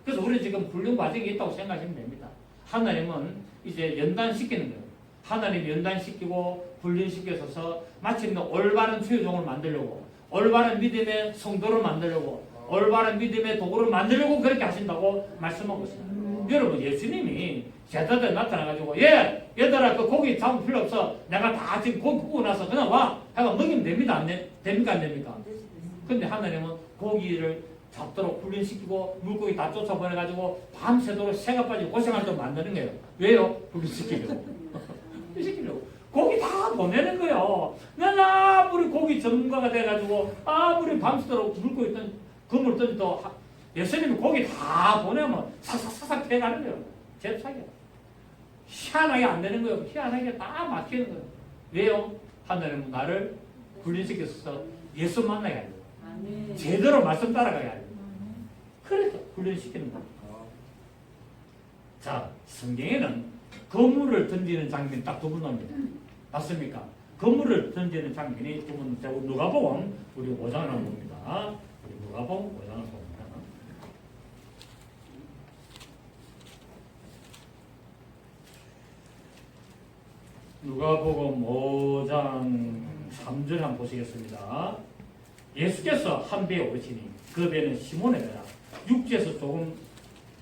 그래서 우리 지금 훈련 과정이 있다고 생각하시면 됩니다. 하나님은 이제 연단시키는 거예요. 하나님 연단시키고 훈련시켜서 마침내 올바른 주의종을 만들려고 올바른 믿음의 성도를 만들려고 올바른 믿음의 도구를 만들려고 그렇게 하신다고 말씀하고 있습니다. 여러분 예수님이 제자들 나타나가지고 얘들아 그 고기 잡을 필요 없어. 내가 다 지금 고기 구워 나서 그냥 와 해가 먹이면 됩니다. 됩니까 안 됩니까? 근데 하나님은 고기를 잡도록 훈련시키고 물고기 다 쫓아보내가지고 밤새도록 새가 빠지고 고생할 때 만드는 거예요. 왜요? 훈련시키려고. 훈련시키려고. 고기 다 보내는 거예요. 내가 아무리 고기 전문가가 돼가지고 아무리 밤새도록 물고기 그물 던져도 예수님이 고기 다 보내면 사삭사삭 해가는 거예요. 잽싸게. 희한하게 안 되는 거예요. 희한하게 다 막히는 거예요. 왜요? 하나님은 나를 훈련시켜서 예수 만나게 하려고. 제대로 말씀 따라가야 돼요. 그래서 훈련시키는 겁니다. 자, 성경에는 거물을 던지는 장면이 딱 두 번 나옵니다. 맞습니까? 거물을 던지는 장면이 두 번. 누가복음 우리 5장을 한번 봅니다. 우리 누가복음 5장을 봅니다. 누가복음 5장 3절 한번 보시겠습니다. 예수께서 한 배에 오르시니 그 배는 시몬의 배라. 육지에서 조금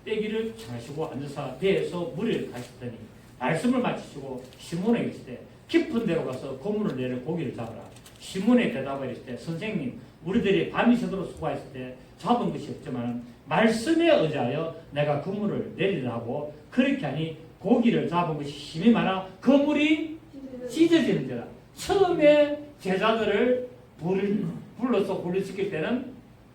떼기를 청하시고 앉아서 배에서 물을 가시더니 말씀을 마치시고 시몬에게 이르시되 깊은 데로 가서 그물을 내려 고기를 잡으라. 시몬의 대답을 이르시되 선생님 우리들이 밤이 새도록 수고했을 때 잡은 것이 없지만 말씀에 의지하여 내가 그물을 내리라 하고 그렇게 하니 고기를 잡은 것이 힘이 많아 그물이 찢어지는 데라. 처음에 제자들을 불러서 훈련시킬 때는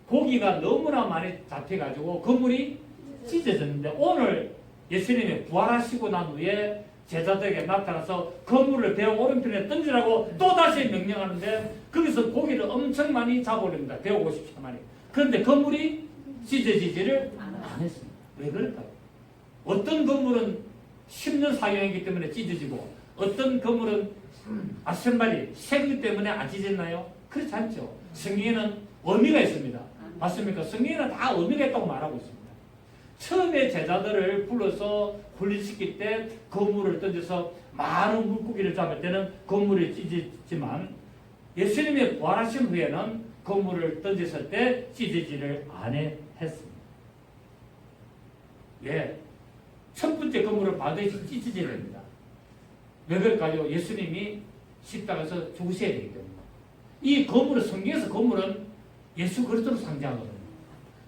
고기가 너무나 많이 잡혀가지고 그물이 찢어졌는데 오늘 예수님이 부활하시고 난 후에 제자들에게 나타나서 그물을 배 오른편에 던지라고 또다시 명령하는데 거기서 고기를 엄청 많이 잡아올립니다. 150마리. 그런데 그물이 찢어지지를 안 했습니다. 왜 그럴까요? 어떤 그물은 10년 사용했기 때문에 찢어지고 어떤 그물은 아셈발이 생기 때문에 안 찢어졌나요? 그렇지 않죠. 성경에는 의미가 있습니다. 맞습니까? 성경에는 다 의미가 있다고 말하고 있습니다. 처음에 제자들을 불러서 훈련시킬 때 그물을 던져서 많은 물고기를 잡을 때는 그물이 찢어지지만 예수님이 부활하신 후에는 그물을 던졌을 때 찢어지를 안 했습니다. 예. 첫 번째 그물을 반드시 찢어져야 됩니다. 왜 그럴까요? 예수님이 십자가에서 죽으셔야 되기 때문에. 이 그물은 성경에서 그물은 예수 그리스도를 상징하거든요.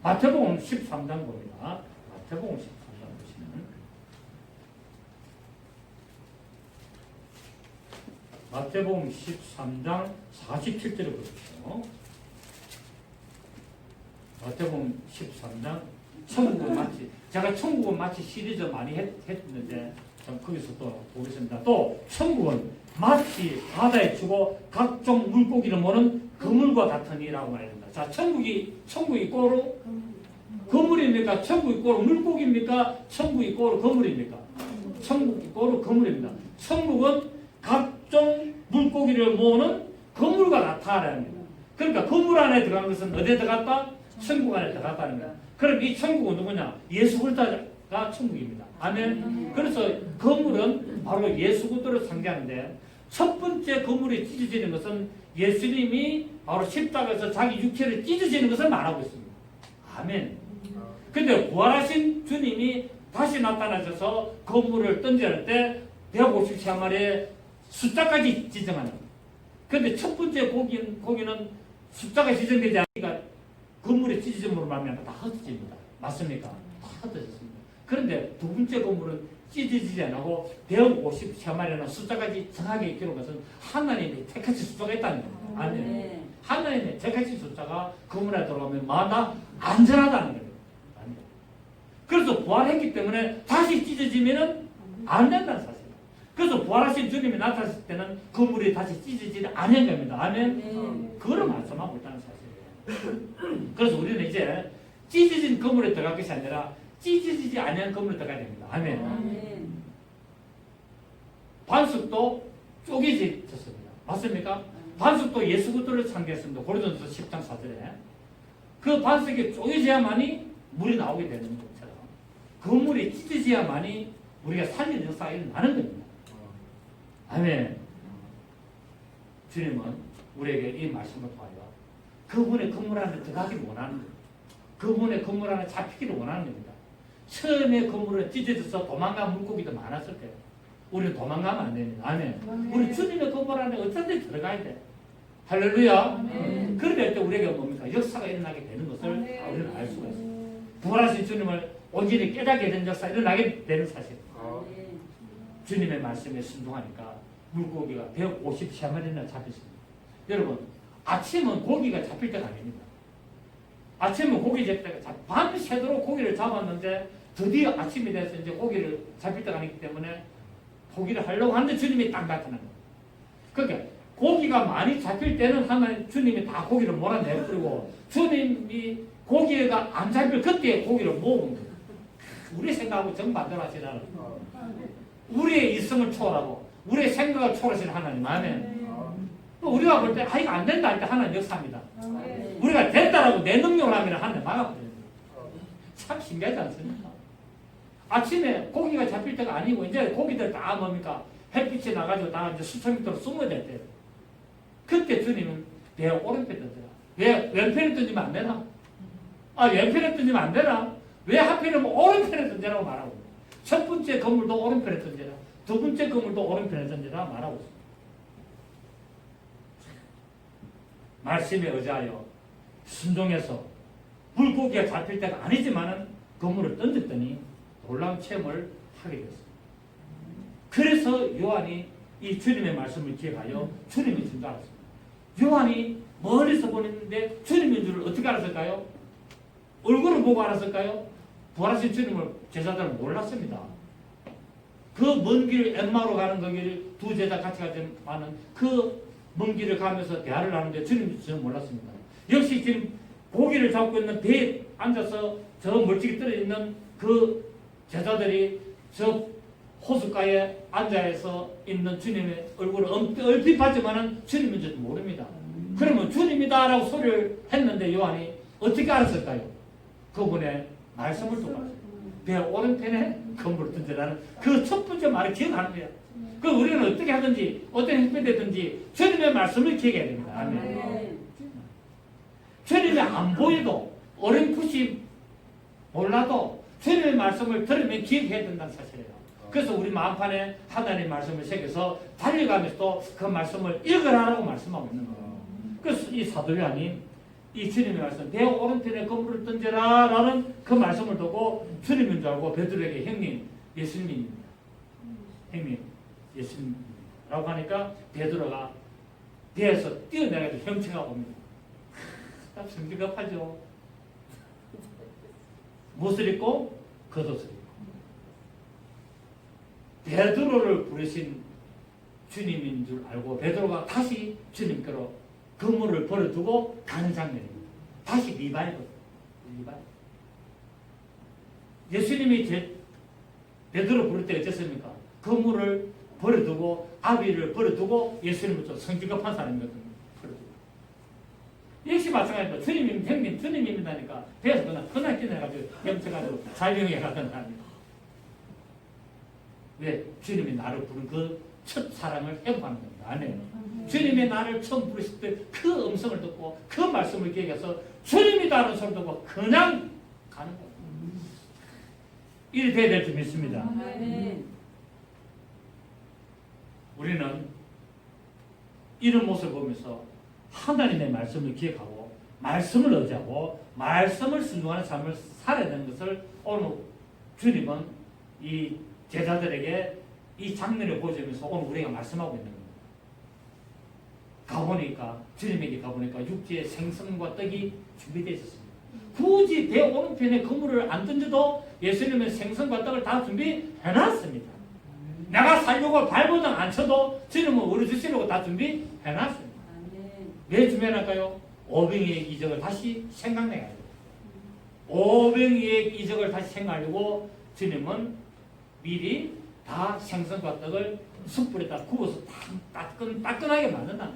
마태복음 13장 봅니다. 마태복음 13장 보시면 마태복음 13장 47절을 보십시오. 마태복음 13장 천국은 마치 제가 천국은 마치 시리즈 많이 했는데 거기서 또 보겠습니다. 또 천국은 마치 바다에 주고 각종 물고기를 모는 그물과 같으니라고 말합니다. 자, 천국이 꼬로 그물입니까? 천국이 꼬로 물고기입니까? 천국이 꼬로 그물입니까? 천국이 꼬로 그물입니다. 천국은 각종 물고기를 모으는 그물과 같다라는 겁니다. 그러니까 그물 안에 들어간 것은 어디에 들어갔다? 천국 안에 들어갔다는 거야. 그럼 이 천국은 누구냐? 예수 그리스도가 천국입니다. 아멘. 그래서 그물은 바로 예수 그리스도를 상징하는데 첫 번째 그물이 찢어지는 것은 예수님이 바로 십자가에서 자기 육체를 찢어지는 것을 말하고 있습니다. 아멘. 근데 부활하신 주님이 다시 나타나셔서 그물을 던질 때 150마리의 숫자까지 지정하는 거예요. 근데 첫 번째 고기는 숫자가 지정되지 않으니까 그물이 찢어짐으로 말미암아 다 흩어집니다. 맞습니까? 다 흩어졌습니다. 그런데 두 번째 그물은 찢어지지 않고 153마리라는 숫자까지 정확하게 기록한 것은 하나님이 택하신 숫자가 있다는 겁니다. 아멘. 하나님의 택하신 숫자가 그물에 들어가면 마다 안전하다는 거예요. 그래서 부활했기 때문에 다시 찢어지면 안 된다는 사실. 그래서 부활하신 주님이 나타났을 때는 그물이 다시 찢어지지 않은 겁니다. 아멘. 그걸 말씀하고 있다는 사실이에요. 그래서 우리는 이제 찢어진 그물에 들어갈 것이 아니라 찢어지지 않은 그물에 들어가야 됩니다. 아멘. 반석도 쪼개졌습니다. 맞습니까? 반석도 예수 그리스도를 상징했습니다. 고린도전서 10장 4절에 그 반석이 쪼개져야만이 물이 나오게 되는 것처럼 그물이 찢어져야만이 우리가 살리는 역사가 일어나는 겁니다. 아멘. 주님은 우리에게 이 말씀을 통하여 그분의 건물 안에 들어가기를 원하는 겁니다. 그분의 건물 안에 잡히기를 원하는 겁니다. 처음에 건물은 찢어져서 도망간 물고기도 많았을 거예요. 우리는 도망가면 안 됩니다. 아멘. 우리 주님의 건물 안에 어떤 데 들어가야 돼. 할렐루야. 그럴 때 우리에게 뭡니까? 역사가 일어나게 되는 것을 우리는 알 수가 있습니다. 부활하신 주님을 온전히 깨닫게 되는 역사가 일어나게 되는 사실. 주님의 말씀에 순종하니까 물고기가 153마리나 잡혔습니다. 여러분, 아침은 고기가 잡힐 때가 아닙니다. 아침은 고기 잡힐 때가 밤새도록 고기를 잡았는데 드디어 아침이 돼서 이제 고기를 잡힐 때가 아니기 때문에 포기를 하려고 하는데 주님이 딱 나타난 거예요. 그러니까 고기가 많이 잡힐 때는 하나님 주님이 다 고기를 몰아내버리고 주님이 고기가 안 잡힐 그때 고기를 모으는 거예요. 우리 생각하고 정반대로 하시잖아요. 우리의 이성을 초월하고 우리의 생각을 초월하시는 하나님. 아멘. 또 우리가 볼 때 이거 안 된다 할 때 하나님 역사합니다. 우리가 됐다라고 내 능력을 하면 하나님 막아버려요. 참 신기하지 않습니까? 아침에 고기가 잡힐 때가 아니고 이제 고기들 다 뭡니까? 햇빛이 나가지고 다 이제 수천 미터로 숨어야 될 때예요. 그때 주님은 내 오른편에 던져라. 왜 왼편에 던지면 안 되나? 왼편에 던지면 안 되나? 왜 하필이면 오른편에 던지라고 말하고 있어요. 첫 번째 건물도 오른편에 던져라. 두 번째 건물도 오른편에 던져라 말하고 있어요. 말씀에 의지하여 순종해서 물고기가 잡힐 때가 아니지만은 건물을 던졌더니 놀라운 체험을 하게 됐습니다. 그래서 요한이 이 주님의 말씀을 기억하여 주님인 줄 알았습니다. 요한이 멀리서 보냈는데 주님인 줄을 어떻게 알았을까요? 얼굴을 보고 알았을까요? 부활하신 주님을 제자들은 몰랐습니다. 그 먼 길 엠마오로 가는 그 길 두 제자 같이 가지만은 그 먼 길을 가면서 대화를 하는데 주님인 줄은 몰랐습니다. 역시 지금 고기를 잡고 있는 배에 앉아서 저 멀찍이 떨어져 있는 그 제자들이 저 호숫가에 앉아서 있는 주님의 얼굴을 얼핏 봤지만은 주님인 줄 모릅니다. 그러면 주님이다라고 소리를 했는데 요한이 어떻게 알았을까요? 그분의 말씀을 듣고 알았어요. 배 오른편에 건물을 던져라는 그 첫 번째 말을 기억하는 거예요. 그 우리는 어떻게 하든지 어떤 형편이 되든지 주님의 말씀을 기억해야 됩니다. 아멘. 주님이 안 보여도 어렴풋이 몰라도 주님의 말씀을 들으면 기억해야 된다는 사실이에요. 그래서 우리 마음판에 하나님의 말씀을 새겨서 달려가면서도 그 말씀을 읽으라고 말씀하고 있는 거예요. 그래서 이 사도 요한이 이 주님의 말씀, 배 오른편에 건물을 던져라 라는 그 말씀을 듣고 주님인 줄 알고 베드로에게 형님, 예수님입니다. 형님, 예수님이라고 하니까 베드로가 배에서 뛰어내려서 형체가 옵니다. 참 성질 급하죠. 무엇을 입고? 겉옷을 입고. 베드로를 부르신 주님인 줄 알고 베드로가 다시 주님께로 건물을 버려두고 가는 장면입니다. 다시 리바이벌. 예수님이 베드로 부를 때 어땠습니까? 건물을 버려두고 아비를 버려두고 예수님을 좀 성질급한 사람이거든요. 역시 마찬가지입니다. 주님이 형님 주님입니다니까 배에서 그날 뛰어내가지고 염쳐가지고 자유형에 가던 사람입니다. 왜? 주님이 나를 부른 그 첫 사랑을 회복하는 겁니다. 아멘. 주님이 나를 처음 부르실 때 그 음성을 듣고 그 말씀을 기억해서 주님이다라는 소리를 듣고 그냥 가는 거예요. 이래 돼야 될 줄 믿습니다. 우리는 이런 모습을 보면서 하나님의 말씀을 기억하고 말씀을 의지하고 말씀을 순종하는 삶을 살아야 되는 것을 오늘 주님은 이 제자들에게 이 장면을 보여주면서 오늘 우리가 말씀하고 있는 겁니다. 가보니까 주님에게 가보니까 육지에 생선과 떡이 준비되어 있었습니다. 굳이 배 오른편에 그물을 안 던져도 예수님은 생선과 떡을 다 준비해놨습니다. 내가 살려고 발버둥 안 쳐도 주님은 우리 주시려고 다 준비해놨습니다. 왜 준비해놨을까요? 오병이의 이적을 다시 생각내야 돼요. 오병이의 이적을 다시 생각하려고 주님은 미리 다 생선과 떡을 숯불에다 구워서 따끈하게 만든다.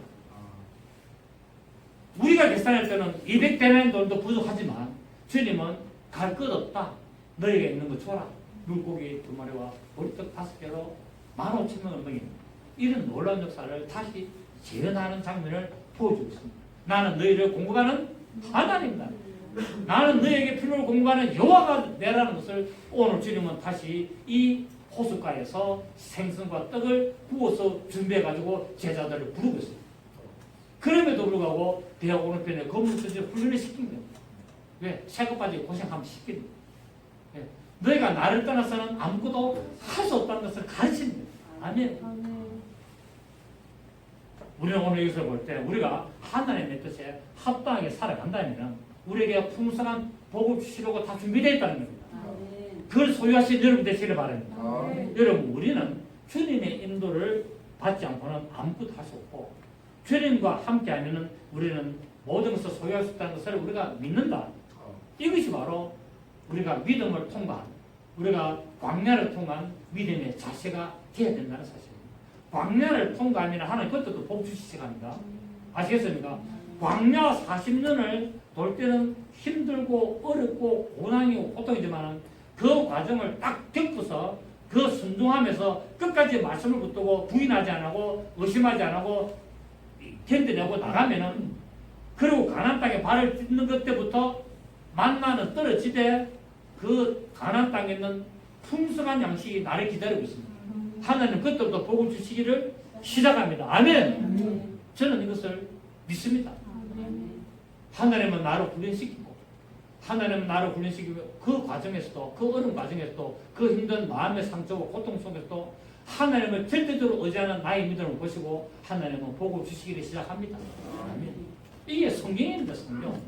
우리가 계산할 때는 200데나리 돈도 부족하지만 주님은 갈 것 없다. 너에게 있는 거 줘라. 물고기 2마리와 보리떡 5개로 15,000명을 먹입니다. 이런 놀라운 역사를 다시 재현하는 장면을 보여주고 있습니다. 나는 너희를 공급하는 하나님이다. 나는 너에게 필요를 공급하는 여호와가 내라는 것을 오늘 주님은 다시 이 호숫가에서 생선과 떡을 구워서 준비해가지고 제자들을 부르고 있습니다. 그럼에도 불구하고 배 오른편에 건물주지 훈련을 시킨 거예요. 왜? 새것 빠지고 고생하면 시키는 거예요. 너희가 나를 떠나서는 아무것도 할 수 없다는 것을 가르치는 거예요. 아멘. 우리는 오늘 여기서 볼 때 우리가 하나님의 뜻에 합당하게 살아간다면 우리에게 풍성한 복을 주시려고 다 준비되어 있다는 겁니다. 그걸 소유하신 여러분 되시길 바랍니다. 여러분 우리는 주님의 인도를 받지 않고는 아무것도 할 수 없고 주님과 함께하면 우리는 모든 것을 소유할 수 있다는 것을 우리가 믿는다. 이것이 바로 우리가 믿음을 통과한, 우리가 광야를 통과한 믿음의 자세가 되어야 된다는 사실입니다. 광야를 통과하면 하나님 그것도 복 주시기 시작합니다. 아시겠습니까? 광야 40년을 돌 때는 힘들고 어렵고 고난이고 고통이지만 그 과정을 딱 겪고서 그 순종하면서 끝까지 말씀을 붙들고 부인하지 않고 의심하지 않고 견뎌내고 나가면은, 그리고 가나안 땅에 발을 딛는 것 때부터 만나는 떨어지되 그 가나안 땅에 있는 풍성한 양식이 나를 기다리고 있습니다. 하나님 그때부터 복을 주시기를 시작합니다. 아멘. 저는 이것을 믿습니다. 하나님은 나를 훈련시키고, 하나님은 나를 훈련시키고, 그 과정에서도, 그 어려운 과정에서도, 그 힘든 마음의 상처와 고통 속에서도 하나님을 절대적으로 의지하는 나의 믿음을 보시고 하나님은 복을 주시기를 시작합니다. 아멘. 이게 성경입니다. 성경.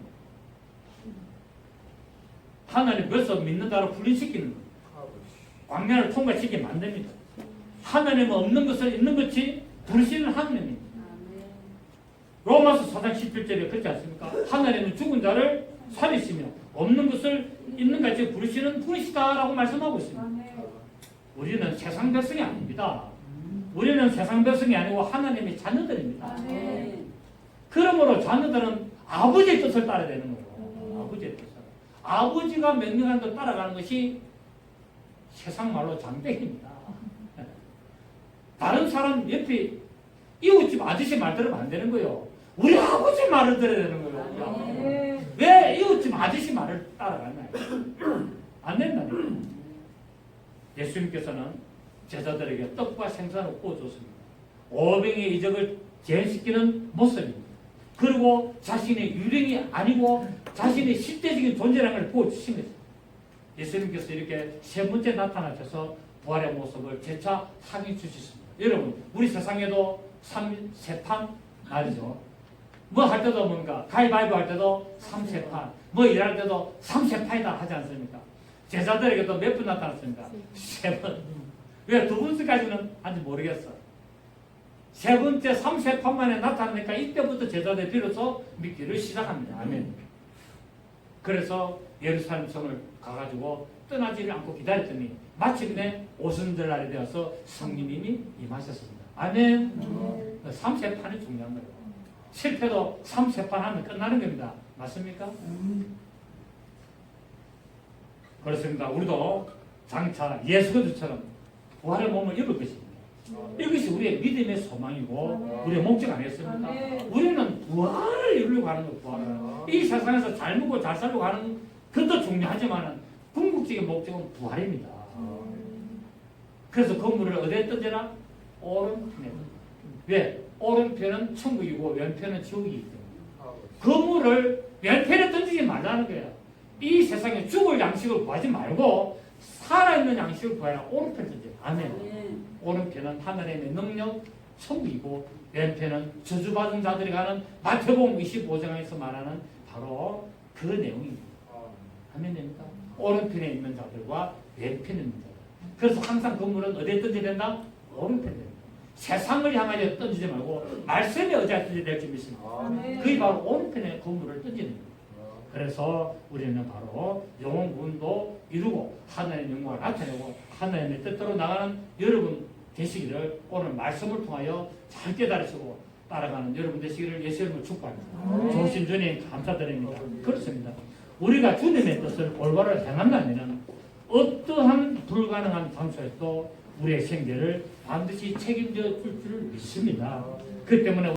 하나님 벌써 믿는다로 훈련시키는 거예요. 광야를 통과시키게 만듭니다. 하나님은 없는 것을 있는 것이 부르시는 하나님입니다. 로마서 4장 17절에 그렇지 않습니까? 하나님은 죽은 자를 살리시며 없는 것을 있는 같이 부르시는 분이시다라고 말씀하고 있습니다. 우리는 세상 백성이 아닙니다. 우리는 세상 백성이 아니고 하나님의 자녀들입니다. 그러므로 자녀들은 아버지의 뜻을 따라야 되는 거예요. 아버지의 뜻을. 아버지가 명령하는 대로 따라가는 것이 세상 말로 장땡입니다. 다른 사람 옆에 이웃집 아저씨 말 들으면 안 되는 거예요. 우리 아버지 말을 들어야 되는 거예요. 왜 이웃집 아저씨 말을 따라가냐? 안 된다니까. 예수님께서는 제자들에게 떡과 생선을 구워줬습니다. 500의 이적을 재현시키는 모습입니다. 그리고 자신의 유령이 아니고 자신의 실제적인 존재라는 걸 보여주십니다. 예수님께서 이렇게 세 번째 나타나셔서 부활의 모습을 재차 상해 주셨습니다. 여러분, 우리 세상에도 세판 말이죠. 뭐 할 때도 뭔가 가위바위보 할 때도 3세판, 뭐 일할 때도 3세판이다 하지 않습니까? 제자들에게도 몇 번 나타났습니까? 3번. 왜 2번째까지는 아직 모르겠어. 세 번째 3세판 만에 나타나니까 이때부터 제자들 비로소 믿기를 시작합니다. 아멘. 그래서 예루살렘 성을 가가지고 떠나지를 않고 기다렸더니 마침내 오순절날이 되어서 성령님이 임하셨습니다. 아멘. 3세판이 중요한 거예요. 실패도 3세판 하면 끝나는 겁니다. 맞습니까? 그렇습니다. 우리도 장차 예수 그리스도처럼 부활의 몸을 입을 것입니다. 이것이 우리의 믿음의 소망이고 우리의 목적 아니겠습니까? 우리는 부활을 이루려고 하는 거예요. 부활을. 이 세상에서 잘 먹고 잘 살려고 하는 것도 중요하지만 궁극적인 목적은 부활입니다. 그래서 건물을 어디에 던져라? 오른편에. 왜? 오른편은 천국이고 왼편은 지옥이기 때문에 건물을 왼편에 던지지 말라는 거예요. 이 세상에 죽을 양식을 구하지 말고 살아있는 양식을 구하라. 오른편에 던져요. 아멘. 오른편은 하나님의 능력, 천국이고 왼편은 저주받은 자들이 가는 마태복음 25장에서 말하는 바로 그 내용입니다. 아멘입니까? 오른편에 있는 자들과 왼편에 있는 자들. 그래서 항상 건물은 어디에 던져야 된다? 오른편에 된다. 세상을 향하여 던지지 말고 말씀에 의지하여 던져야 될 줄 믿습니다. 그게 바로 오른편에 건물을 던지는 겁니다. 그래서 우리는 바로 영혼군도 이루고 하나님의 영광을 나타내고 하나님의 뜻대로 나가는 여러분 되시기를 오늘 말씀을 통하여 잘 깨달으시고 따라가는 여러분 되시기를 예수님을 축복합니다. 좋으신 주님 감사드립니다. 그렇습니다. 우리가 주님의 뜻을 올바로 행한다면 어떠한 불가능한 장소에도 우리의 생계를 반드시 책임져 줄 줄 믿습니다. 그 때문에